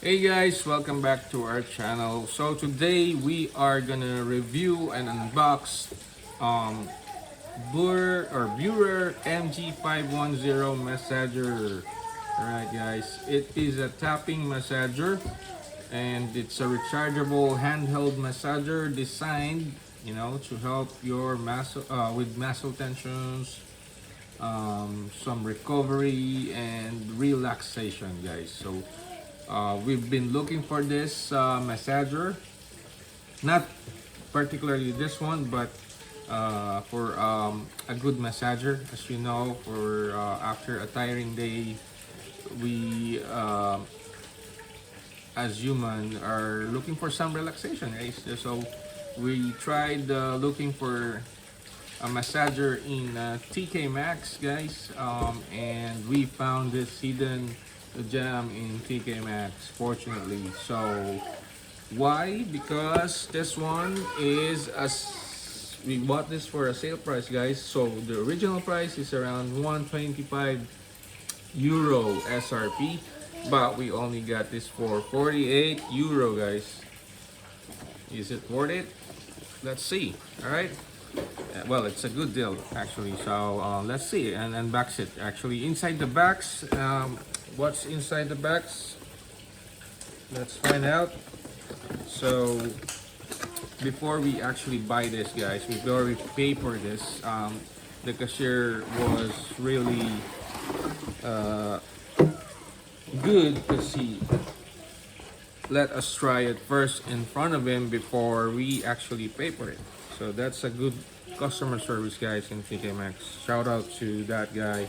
Hey guys, welcome back to our channel. So today we are gonna review and unbox um Beurer MG510 Massager. Alright guys, it is a tapping massager and it's a rechargeable handheld massager designed, to help your muscle with muscle tensions, some recovery and relaxation, guys. So we've been looking for this massager, not particularly this one, but for a good massager. As you know, for after a tiring day, we as human are looking for some relaxation, right? So we tried looking for a massager in TKMaxx, guys, and we found this hidden gem in TKMaxx, fortunately. So why? Because this one is we bought this for a sale price, guys. So the original price is around 125 euro SRP, but we only got this for 48 euro, guys. Is it worth it? Let's see. All right. Well, it's a good deal actually. So let's see and unbox it. Actually, inside the box, what's inside the box? Let's find out. So before we actually buy this, guys, before we pay for this, the cashier was really uh, good because he let us try it first in front of him before we actually pay for it. So that's a good customer service, guys, in TKMaxx. Shout out to that guy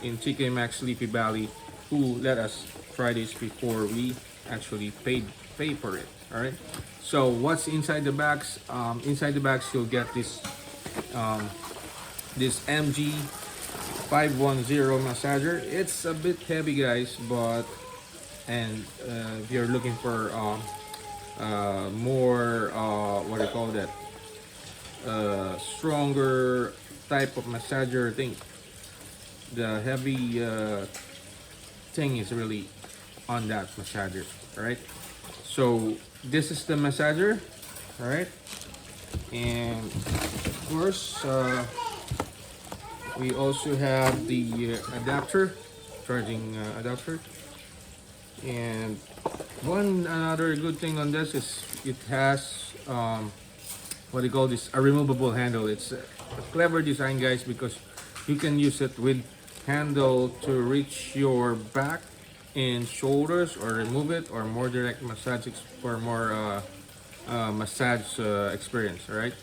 in TKMaxx Leafy Valley who let us try this before we actually pay for it. All right. So what's inside the box? Inside the box, you'll get this MG 510 massager. It's a bit heavy, guys, but if you're looking for more what do you call that, stronger type of massager, I think the heavy thing is really on that massager. All right, so this is the massager. All right, and of course we also have the adapter, charging adapter. And one another good thing on this is it has what do you call this, a removable handle. It's a clever design, guys, because you can use it with handle to reach your back and shoulders, or remove it, or more direct massage for more massage experience. All right,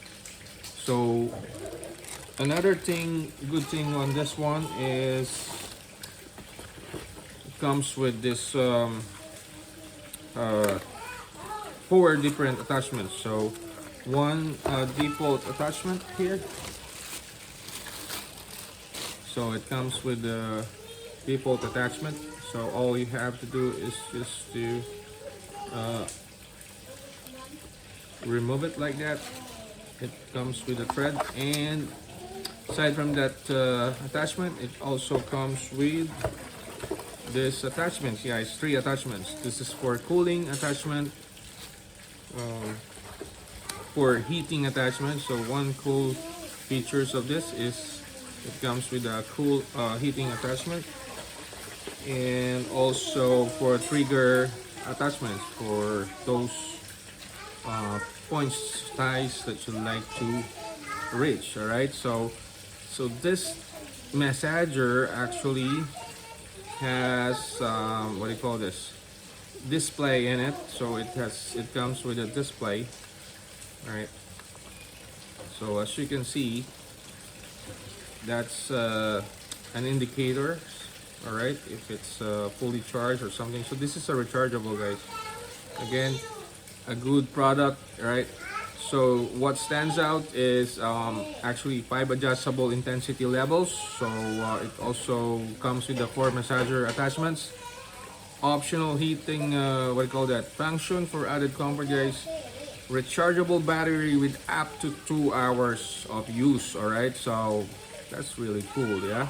so another good thing on this one is it comes with this uh, four different attachments. So one default attachment here. So it comes with the default attachment. So all you have to do is just to remove it like that. It comes with a thread, and aside from that attachment, it also comes with this attachment. Yeah, it's three attachments. This is for cooling attachment, for heating attachment. So one cool features of this is it comes with a cool heating attachment, and also for trigger attachments for those points ties that you like to reach. All right, so this massager actually has what do you call this, display in it. So it comes with a display. All right, so as you can see, that's an indicator. All right, if it's fully charged or something. So this is a rechargeable, guys. Again, a good product, right? So what stands out is actually 5 adjustable intensity levels. So it also comes with the 4 massager attachments. Optional heating, what do you call that, function for added comfort, guys. Rechargeable battery with up to 2 hours of use. All right, so that's really cool, yeah.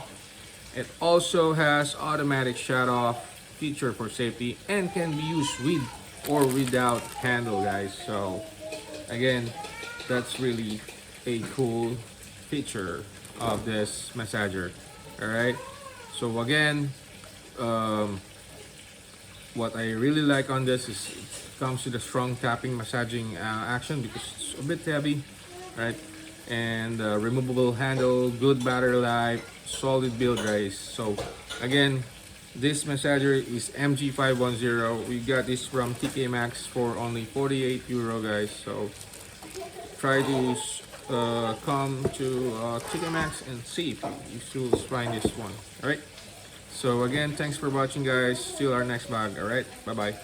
It also has automatic shut off feature for safety and can be used with or without handle, guys. So again, that's really a cool feature of this massager. All right, so again, what I really like on this is it comes with a strong tapping massaging action because it's a bit heavy, right? And removable handle, good battery life, solid build, guys. So again, this massager is MG510. We got this from TKMaxx for only 48 euro, guys. So try to come to TKMaxx and see if you should find this one. All right. So again, thanks for watching, guys. Till our next vlog. All right. Bye bye.